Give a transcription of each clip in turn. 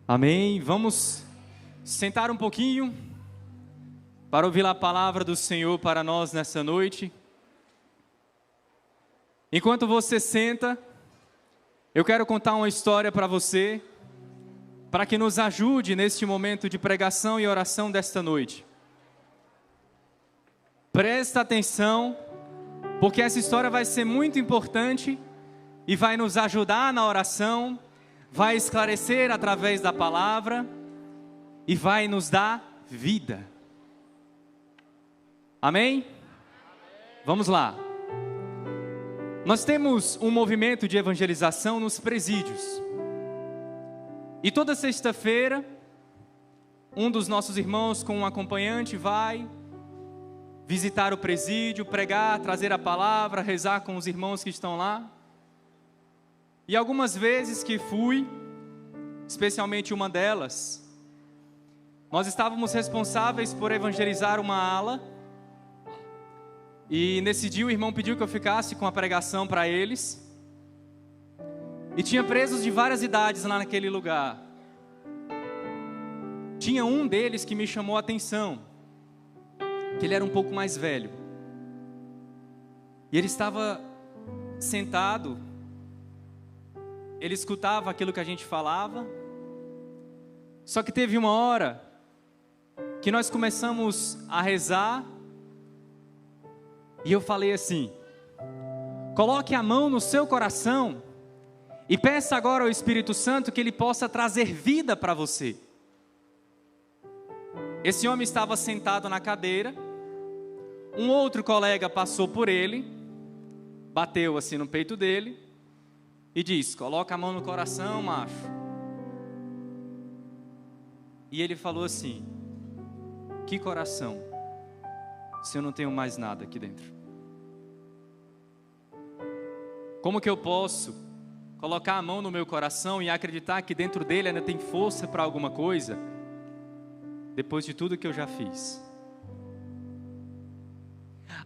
Amém. Vamos sentar um pouquinho para ouvir a palavra do Senhor para nós nessa noite. Enquanto você senta, eu quero contar uma história para você, para que nos ajude neste momento de pregação e oração desta noite. Presta atenção, porque essa história vai ser muito importante e vai nos ajudar na oração, vai esclarecer através da palavra e vai nos dar vida. Amém? Vamos lá. Nós temos um movimento de evangelização nos presídios. E toda sexta-feira, um dos nossos irmãos com um acompanhante vai visitar o presídio, pregar, trazer a palavra, rezar com os irmãos que estão lá. E algumas vezes que fui, especialmente uma delas, nós estávamos responsáveis por evangelizar uma ala. E nesse dia o irmão pediu que eu ficasse com a pregação para eles. E tinha presos de várias idades lá naquele lugar. Tinha um deles que me chamou a atenção, que ele era um pouco mais velho. E ele estava sentado, ele escutava aquilo que a gente falava. Só que teve uma hora que nós começamos a rezar, e eu falei assim: coloque a mão no seu coração e peça agora ao Espírito Santo que ele possa trazer vida para você. Esse homem estava sentado na cadeira, um outro colega passou por ele, bateu assim no peito dele e disse: coloca a mão no coração, macho. E ele falou assim: que coração, se eu não tenho mais nada aqui dentro? Como que eu posso colocar a mão no meu coração e acreditar que dentro dele ainda tem força para alguma coisa, depois de tudo que eu já fiz?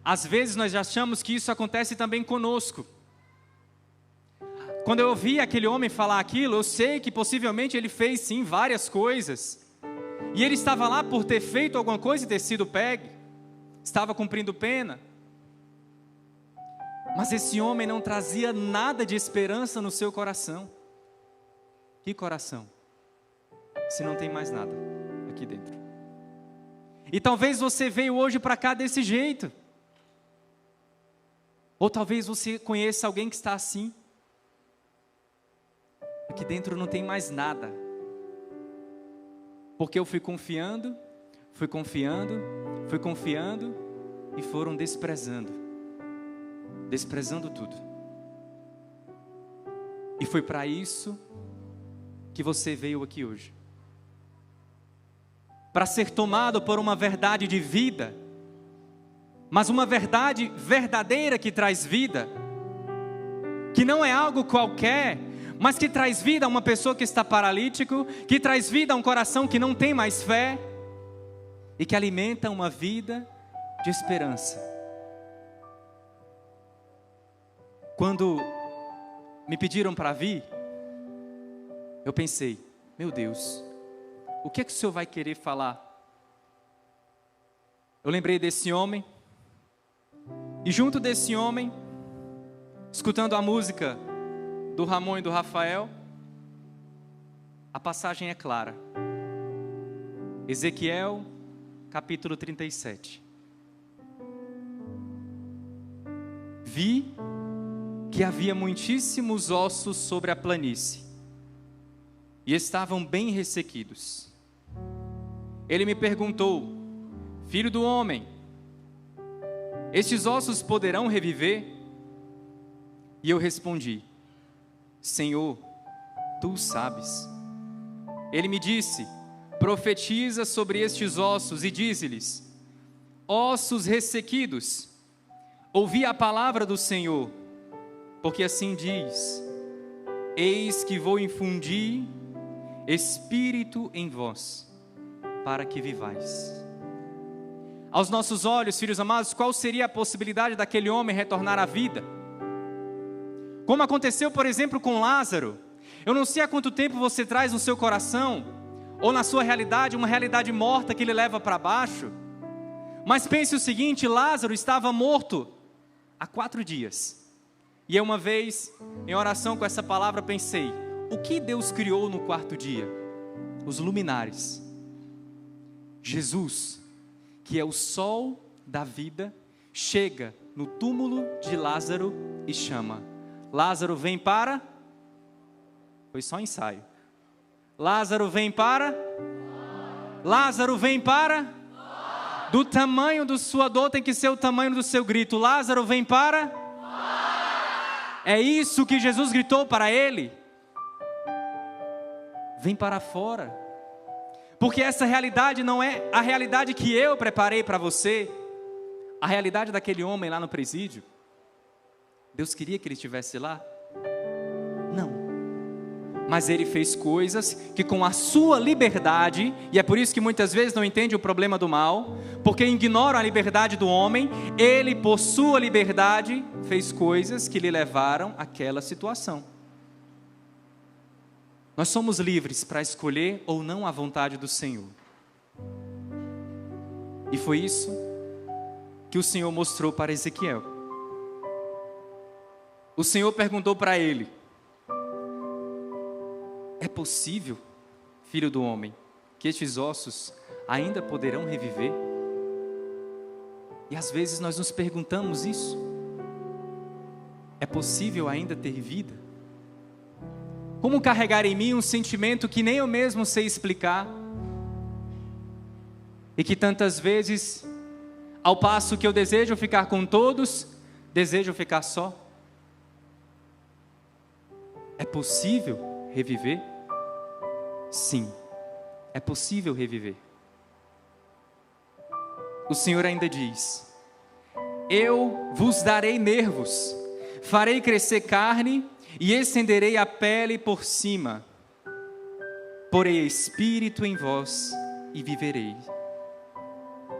Às vezes nós já achamos que isso acontece também conosco. Quando eu ouvi aquele homem falar aquilo, eu sei que possivelmente ele fez sim várias coisas, e ele estava lá por ter feito alguma coisa e ter sido pego, estava cumprindo pena. Mas esse homem não trazia nada de esperança no seu coração. Que coração, se não tem mais nada aqui dentro? E talvez você veio hoje para cá desse jeito. Ou talvez você conheça alguém que está assim. Aqui dentro não tem mais nada. Porque eu fui confiando e foram desprezando tudo. E foi para isso que você veio aqui hoje. Para ser tomado por uma verdade de vida, mas uma verdade verdadeira que traz vida, que não é algo qualquer, mas que traz vida a uma pessoa que está paralítico, que traz vida a um coração que não tem mais fé, e que alimenta uma vida de esperança. Quando me pediram para vir, eu pensei: meu Deus, o que é que o Senhor vai querer falar? Eu lembrei desse homem, e junto desse homem, escutando a música do Ramon e do Rafael, a passagem é clara. Ezequiel, capítulo 37. Vi que havia muitíssimos ossos sobre a planície, e estavam bem ressequidos. Ele me perguntou: filho do homem, estes ossos poderão reviver? E eu respondi: Senhor, tu sabes. Ele me disse: profetiza sobre estes ossos e dize-lhes: ossos ressequidos, ouvi a palavra do Senhor, porque assim diz: eis que vou infundir espírito em vós, para que vivais. Aos nossos olhos, filhos amados, qual seria a possibilidade daquele homem retornar à vida? Como aconteceu, por exemplo, com Lázaro. Eu não sei há quanto tempo você traz no seu coração, ou na sua realidade, uma realidade morta que lhe leva para baixo. Mas pense o seguinte: Lázaro estava morto há 4 dias. E eu uma vez, em oração com essa palavra, pensei: o que Deus criou no 4º dia? Os luminares. Jesus, que é o sol da vida, chega no túmulo de Lázaro e chama: Lázaro, vem para... Foi só ensaio. Lázaro, vem para... Lázaro, vem para... Do tamanho da sua dor tem que ser o tamanho do seu grito. Lázaro, vem para... É isso que Jesus gritou para ele. Vem para fora. Porque essa realidade não é a realidade que eu preparei para você. A realidade daquele homem lá no presídio. Deus queria que ele estivesse lá? Não. Mas ele fez coisas que com a sua liberdade, e é por isso que muitas vezes não entende o problema do mal, porque ignoram a liberdade do homem, ele por sua liberdade fez coisas que lhe levaram àquela situação. Nós somos livres para escolher ou não a vontade do Senhor. E foi isso que o Senhor mostrou para Ezequiel. O Senhor perguntou para ele: é possível, filho do homem, que estes ossos ainda poderão reviver? E às vezes nós nos perguntamos isso. É possível ainda ter vida? Como carregar em mim um sentimento que nem eu mesmo sei explicar? E que tantas vezes, ao passo que eu desejo ficar com todos, desejo ficar só? É possível reviver? Sim, é possível reviver. O Senhor ainda diz: eu vos darei nervos, farei crescer carne e estenderei a pele por cima. Porei espírito em vós e vivereis.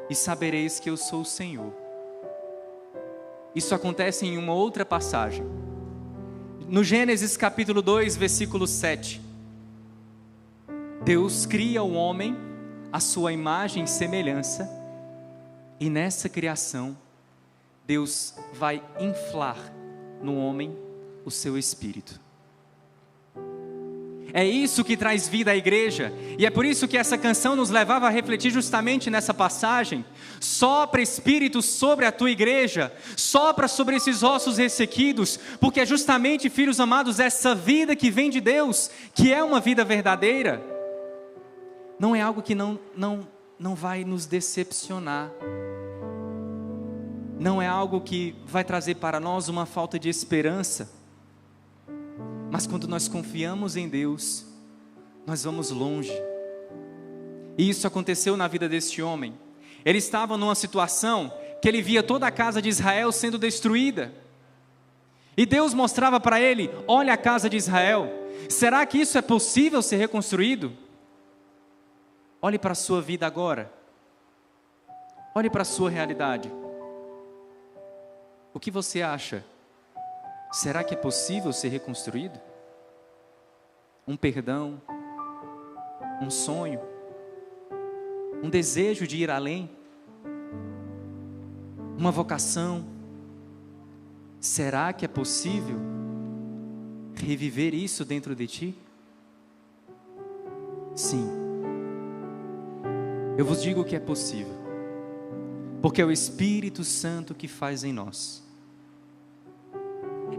E sabereis que eu sou o Senhor. Isso acontece em uma outra passagem. No Gênesis capítulo 2, versículo 7. Deus cria o homem à sua imagem e semelhança. E nessa criação, Deus vai inflar no homem o seu espírito. É isso que traz vida à igreja, e é por isso que essa canção nos levava a refletir justamente nessa passagem. Sopra Espírito sobre a tua igreja, sopra sobre esses ossos ressequidos, porque é justamente, filhos amados, essa vida que vem de Deus, que é uma vida verdadeira, não é algo que não vai nos decepcionar, não é algo que vai trazer para nós uma falta de esperança. Mas quando nós confiamos em Deus, nós vamos longe. E isso aconteceu na vida deste homem. Ele estava numa situação que ele via toda a casa de Israel sendo destruída. E Deus mostrava para ele: olha a casa de Israel, será que isso é possível ser reconstruído? Olhe para a sua vida agora. Olhe para a sua realidade. O que você acha? Será que é possível ser reconstruído? Um perdão, um sonho, um desejo de ir além, uma vocação. Será que é possível reviver isso dentro de ti? Sim. Eu vos digo que é possível, porque é o Espírito Santo que faz em nós.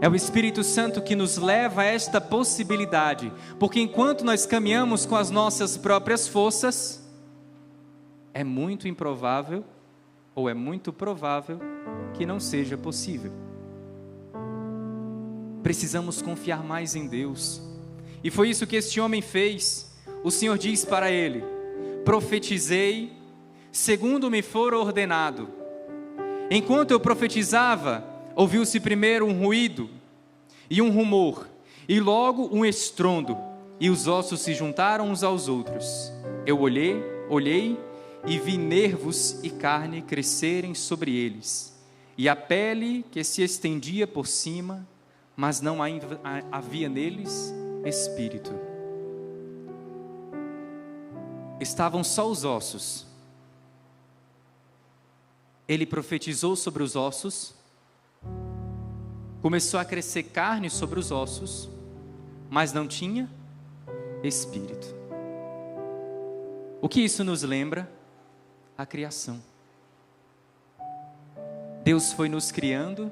É o Espírito Santo que nos leva a esta possibilidade, porque enquanto nós caminhamos com as nossas próprias forças, é muito improvável, ou é muito provável, que não seja possível. Precisamos confiar mais em Deus, e foi isso que este homem fez. O Senhor diz para ele: profetizei segundo me for ordenado. Enquanto eu profetizava, ouviu-se primeiro um ruído e um rumor, e logo um estrondo, e os ossos se juntaram uns aos outros. Eu olhei e vi nervos e carne crescerem sobre eles, e a pele que se estendia por cima, mas não havia neles espírito. Estavam só os ossos. Ele profetizou sobre os ossos, começou a crescer carne sobre os ossos, mas não tinha espírito. O que isso nos lembra? A criação. Deus foi nos criando,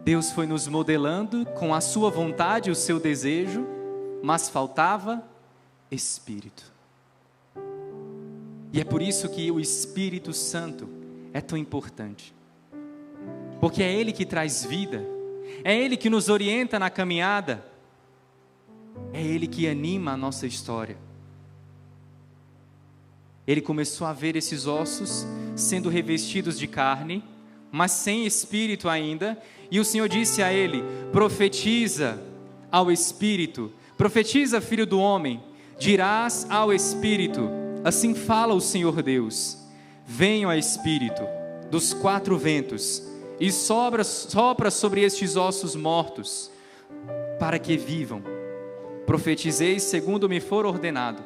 Deus foi nos modelando com a sua vontade, o seu desejo, mas faltava espírito. E é por isso que o Espírito Santo é tão importante. Porque é Ele que traz vida, é Ele que nos orienta na caminhada, é Ele que anima a nossa história. Ele começou a ver esses ossos sendo revestidos de carne, mas sem espírito ainda, e o Senhor disse a ele: profetiza ao espírito, profetiza, filho do homem, dirás ao espírito, assim fala o Senhor Deus: venha ao espírito dos quatro ventos, e sopra sobre estes ossos mortos, para que vivam. Profetizei segundo me for ordenado.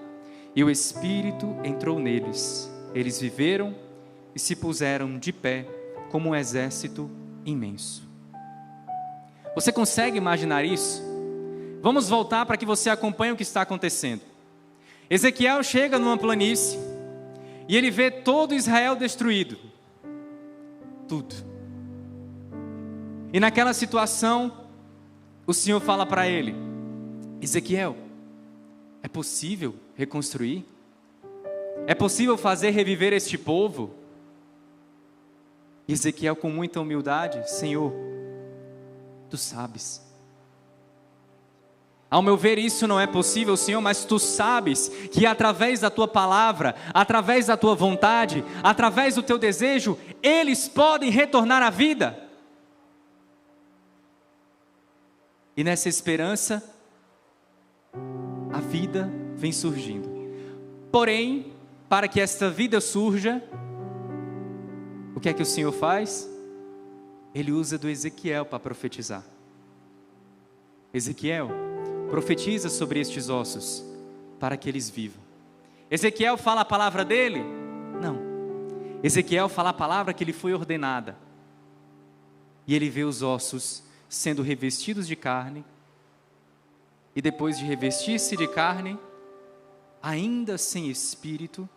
E o Espírito entrou neles. Eles viveram e se puseram de pé como um exército imenso. Você consegue imaginar isso? Vamos voltar para que você acompanhe o que está acontecendo. Ezequiel chega numa planície e ele vê todo Israel destruído. Tudo. E naquela situação, o Senhor fala para ele: Ezequiel, é possível reconstruir? É possível fazer reviver este povo? Ezequiel, com muita humildade: Senhor, Tu sabes. Ao meu ver, isso não é possível, Senhor, mas Tu sabes que através da Tua palavra, através da Tua vontade, através do Teu desejo, eles podem retornar à vida. E nessa esperança, a vida vem surgindo. Porém, para que esta vida surja, o que é que o Senhor faz? Ele usa do Ezequiel para profetizar. Ezequiel, profetiza sobre estes ossos, para que eles vivam. Ezequiel fala a palavra dele? Não. Ezequiel fala a palavra que lhe foi ordenada. E ele vê os ossos sendo revestidos de carne, e depois de revestir-se de carne, ainda sem espírito,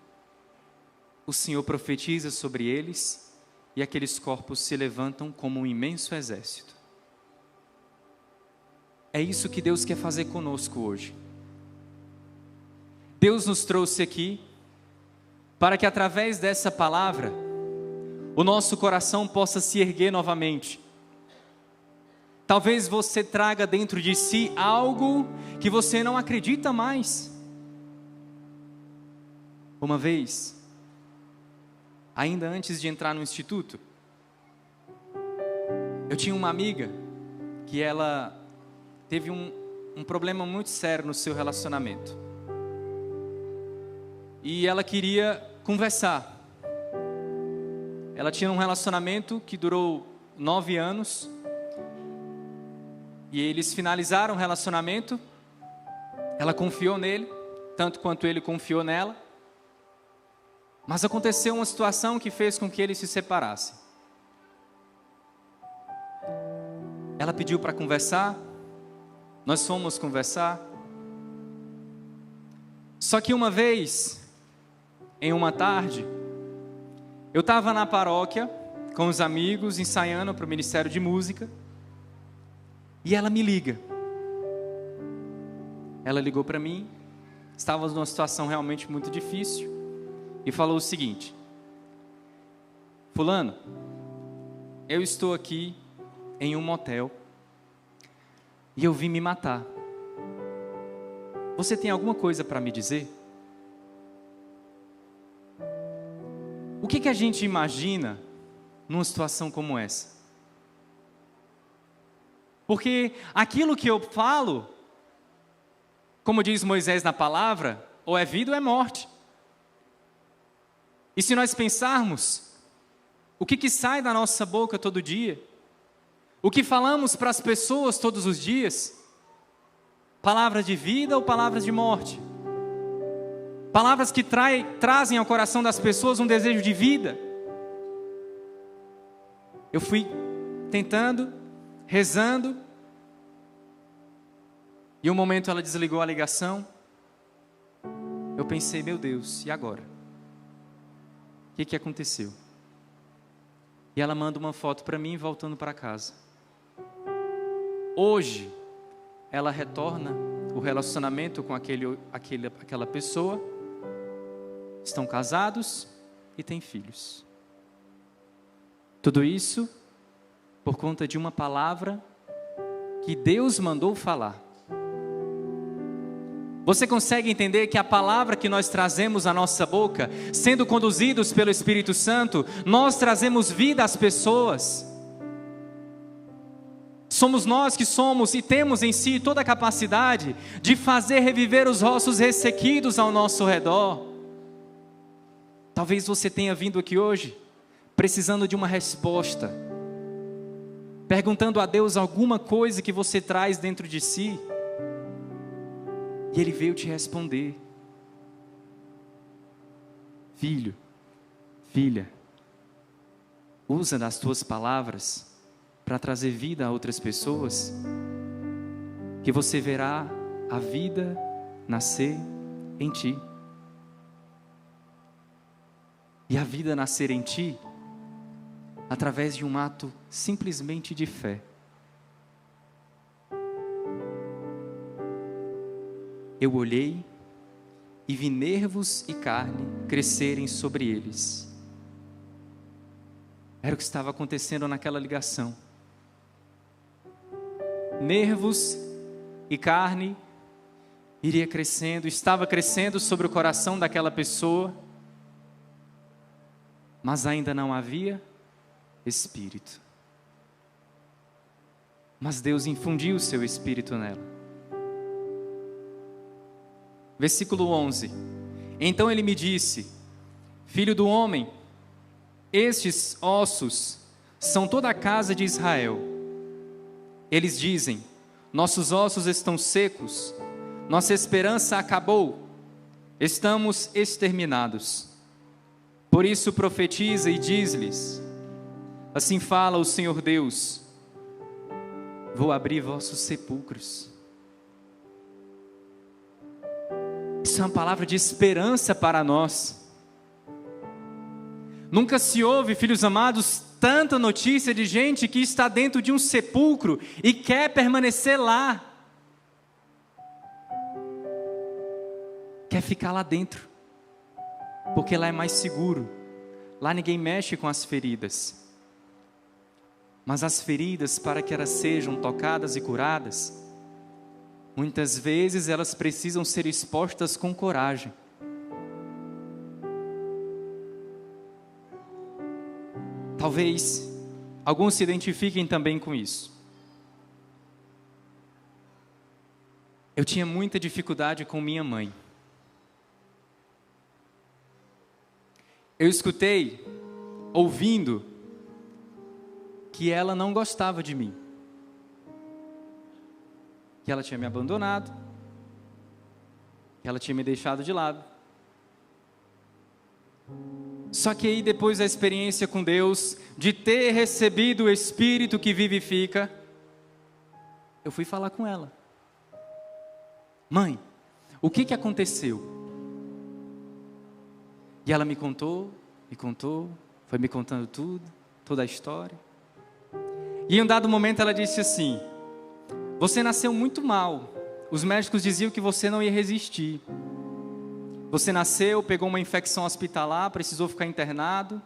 o Senhor profetiza sobre eles, e aqueles corpos se levantam como um imenso exército. É isso que Deus quer fazer conosco hoje. Deus nos trouxe aqui para que através dessa palavra o nosso coração possa se erguer novamente. Talvez você traga dentro de si algo que você não acredita mais. Uma vez, ainda antes de entrar no instituto, eu tinha uma amiga que ela teve um problema muito sério no seu relacionamento. E ela queria conversar. Ela tinha um relacionamento que durou 9 anos. E eles finalizaram o relacionamento. Ela confiou nele, tanto quanto ele confiou nela. Mas aconteceu uma situação que fez com que eles se separassem. Ela pediu para conversar. Nós fomos conversar. Só que uma vez, em uma tarde, eu estava na paróquia com os amigos, ensaiando para o Ministério de Música. E ela me liga. Ela ligou para mim. Estávamos numa situação realmente muito difícil. E falou o seguinte: fulano, eu estou aqui em um motel e eu vim me matar. Você tem alguma coisa para me dizer? O que a gente imagina numa situação como essa? Porque aquilo que eu falo, como diz Moisés na palavra, ou é vida ou é morte. E se nós pensarmos, o que sai da nossa boca todo dia, o que falamos para as pessoas todos os dias, Palavras de vida ou palavras de morte? Palavras que trazem ao coração das pessoas um desejo de vida. Eu fui tentando, rezando, e um momento ela desligou a ligação. Eu pensei, meu Deus, e agora? O que aconteceu? E ela manda uma foto para mim voltando para casa. Hoje, ela retorna o relacionamento com aquela pessoa. Estão casados e têm filhos. Tudo isso por conta de uma palavra que Deus mandou falar. Você consegue entender que a palavra que nós trazemos à nossa boca, sendo conduzidos pelo Espírito Santo, nós trazemos vida às pessoas. Somos nós que somos e temos em si toda a capacidade de fazer reviver os ossos ressequidos ao nosso redor. Talvez você tenha vindo aqui hoje precisando de uma resposta, perguntando a Deus alguma coisa que você traz dentro de si, e Ele veio te responder. Filho, filha, usa das tuas palavras para trazer vida a outras pessoas, que você verá a vida nascer em ti. E a vida nascer em ti através de um ato simplesmente de fé. Eu olhei e vi nervos e carne crescerem sobre eles. Era o que estava acontecendo naquela ligação. Nervos e carne iria crescendo, estava crescendo sobre o coração daquela pessoa, mas ainda não havia espírito. Mas Deus infundiu o seu espírito nela. Versículo 11. Então ele me disse: Filho do homem, estes ossos são toda a casa de Israel. Eles dizem: nossos ossos estão secos, nossa esperança acabou, estamos exterminados. Por isso profetiza e diz-lhes: assim fala o Senhor Deus, vou abrir vossos sepulcros. Isso é uma palavra de esperança para nós. Nunca se ouve, filhos amados, tanta notícia de gente que está dentro de um sepulcro e quer permanecer lá. Quer ficar lá dentro, porque lá é mais seguro. Lá ninguém mexe com as feridas. Mas as feridas, para que elas sejam tocadas e curadas, muitas vezes elas precisam ser expostas com coragem. Talvez alguns se identifiquem também com isso. Eu tinha muita dificuldade com minha mãe. Eu escutei, ouvindo, que ela não gostava de mim. Que ela tinha me abandonado, que ela tinha me deixado de lado. Só que aí depois da experiência com Deus, de ter recebido o Espírito que vivifica, eu fui falar com ela. Mãe, o que aconteceu? E ela me contou, foi me contando tudo, toda a história. E em um dado momento ela disse assim: você nasceu muito mal. Os médicos diziam que você não ia resistir. Você nasceu, pegou uma infecção hospitalar, precisou ficar internado.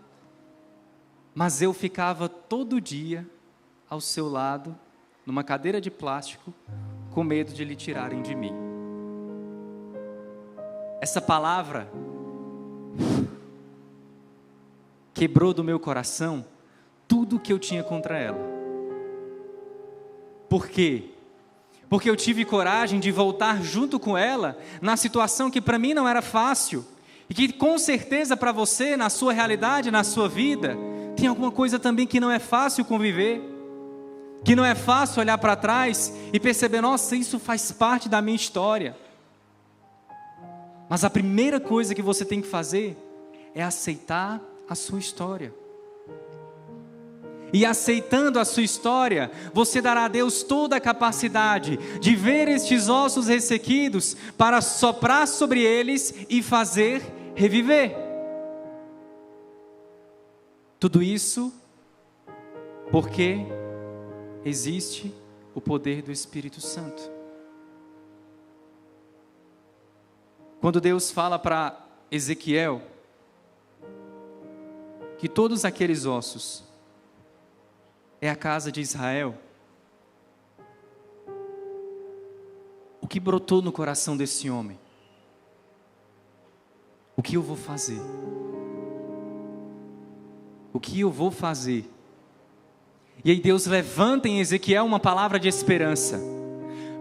Mas eu ficava todo dia ao seu lado, numa cadeira de plástico, com medo de lhe tirarem de mim. Essa palavra quebrou do meu coração tudo o que eu tinha contra ela. Por quê? Porque eu tive coragem de voltar junto com ela na situação que para mim não era fácil e que com certeza para você, na sua realidade, na sua vida, tem alguma coisa também que não é fácil conviver. que não é fácil olhar para trás e perceber, nossa, isso faz parte da minha história. Mas a primeira coisa que você tem que fazer é aceitar a sua história. E aceitando a sua história, você dará a Deus toda a capacidade de ver estes ossos ressequidos para soprar sobre eles e fazer reviver. Tudo isso porque existe o poder do Espírito Santo. Quando Deus fala para Ezequiel que todos aqueles ossos é a casa de Israel, o que brotou no coração desse homem? O que eu vou fazer? O que eu vou fazer? E aí Deus levanta em Ezequiel uma palavra de esperança.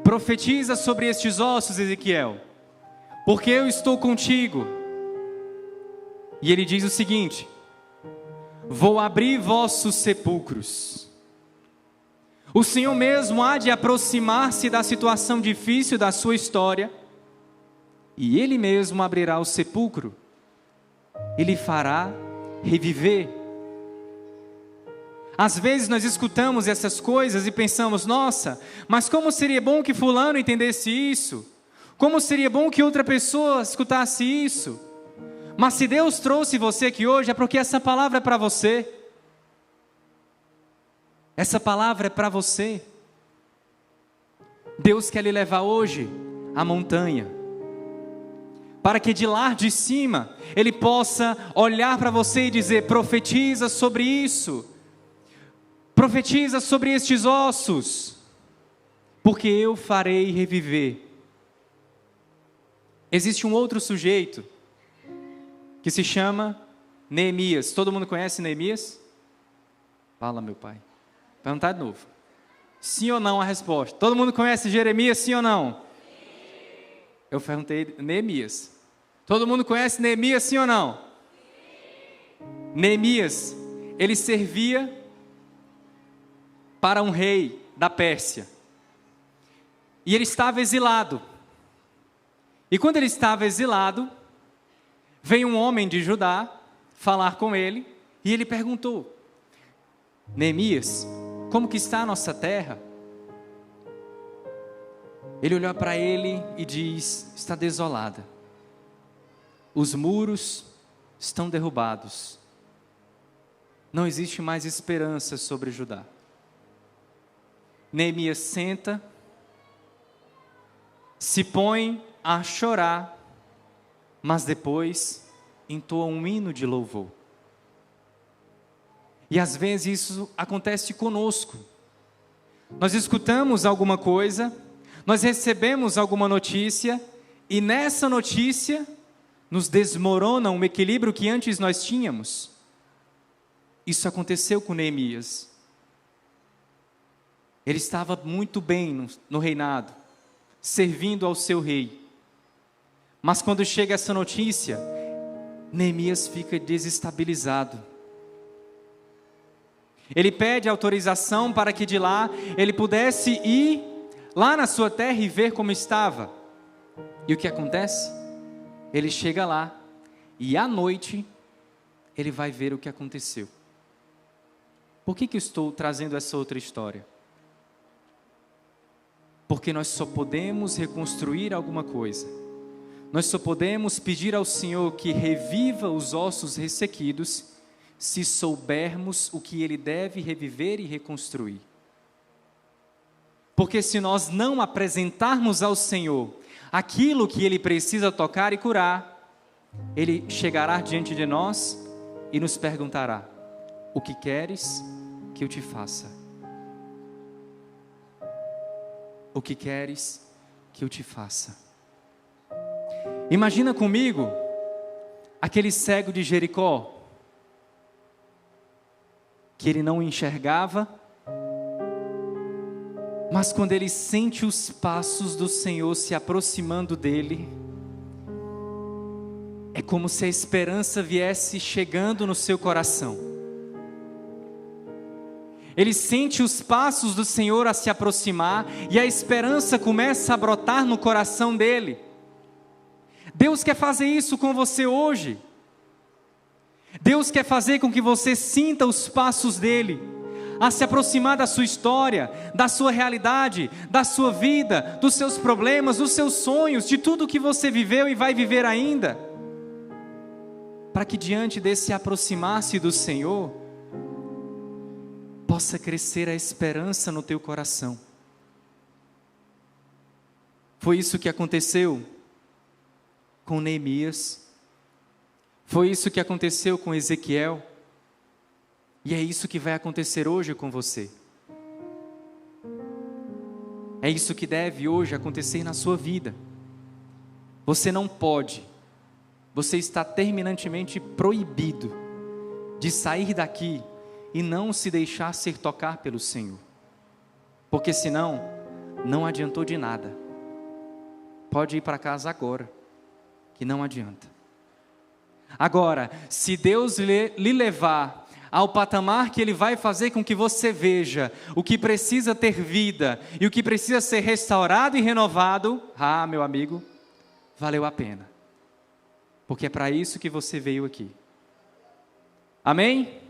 Profetiza sobre estes ossos, Ezequiel, porque eu estou contigo. E ele diz o seguinte: vou abrir vossos sepulcros. O Senhor mesmo há de aproximar-se da situação difícil da sua história, e Ele mesmo abrirá o sepulcro, Ele fará reviver. Às vezes nós escutamos essas coisas e pensamos, nossa, mas como seria bom que fulano entendesse isso? Como seria bom que outra pessoa escutasse isso? Mas se Deus trouxe você aqui hoje, é porque essa palavra é para você. Essa palavra é para você. Deus quer lhe levar hoje à montanha, para que de lá de cima, Ele possa olhar para você e dizer, profetiza sobre isso. Profetiza sobre estes ossos, porque eu farei reviver. Existe um outro sujeito, que se chama Neemias. Todo mundo conhece Neemias? Fala, meu pai. Perguntar de novo. Sim ou não a resposta? Todo mundo conhece Jeremias, sim ou não? Sim. Eu perguntei Neemias. Todo mundo conhece Neemias, sim ou não? Sim. Neemias, ele servia para um rei da Pérsia. E ele estava exilado. E quando ele estava exilado, veio um homem de Judá falar com ele, e ele perguntou, Neemias, como que está a nossa terra? Ele olhou para ele e diz, está desolada. Os muros estão derrubados. Não existe mais esperança sobre Judá. Neemias senta, se põe a chorar, mas depois entoa um hino de louvor. E às vezes isso acontece conosco. Nós escutamos alguma coisa, nós recebemos alguma notícia, e nessa notícia nos desmorona um equilíbrio que antes nós tínhamos. Isso aconteceu com Neemias. Ele estava muito bem no reinado, servindo ao seu rei. Mas quando chega essa notícia, Neemias fica desestabilizado. Ele pede autorização para que de lá ele pudesse ir lá na sua terra e ver como estava. E o que acontece? Ele chega lá e à noite ele vai ver o que aconteceu. Por que eu estou trazendo essa outra história? Porque nós só podemos reconstruir alguma coisa. Nós só podemos pedir ao Senhor que reviva os ossos ressequidos se soubermos o que Ele deve reviver e reconstruir. Porque se nós não apresentarmos ao Senhor aquilo que Ele precisa tocar e curar, Ele chegará diante de nós e nos perguntará, o que queres que eu te faça? O que queres que eu te faça? Imagina comigo, aquele cego de Jericó, que ele não enxergava, mas quando ele sente os passos do Senhor se aproximando dele, é como se a esperança viesse chegando no seu coração. ele sente os passos do Senhor a se aproximar e a esperança começa a brotar no coração dele. Deus quer fazer isso com você hoje. Deus quer fazer com que você sinta os passos dele, a se aproximar da sua história, da sua realidade, da sua vida, dos seus problemas, dos seus sonhos, de tudo que você viveu e vai viver ainda. Para que diante desse aproximar-se do Senhor, possa crescer a esperança no teu coração. Foi isso que aconteceu com Neemias, foi isso que aconteceu com Ezequiel, e é isso que vai acontecer hoje com você. É isso que deve hoje acontecer na sua vida. Você não pode, você está terminantemente proibido de sair daqui e não se deixar ser tocar pelo Senhor, porque senão não adiantou de nada. Pode ir para casa agora, que não adianta. Agora, se Deus lhe levar ao patamar que Ele vai fazer com que você veja o que precisa ter vida e o que precisa ser restaurado e renovado, meu amigo, valeu a pena, porque é para isso que você veio aqui. Amém?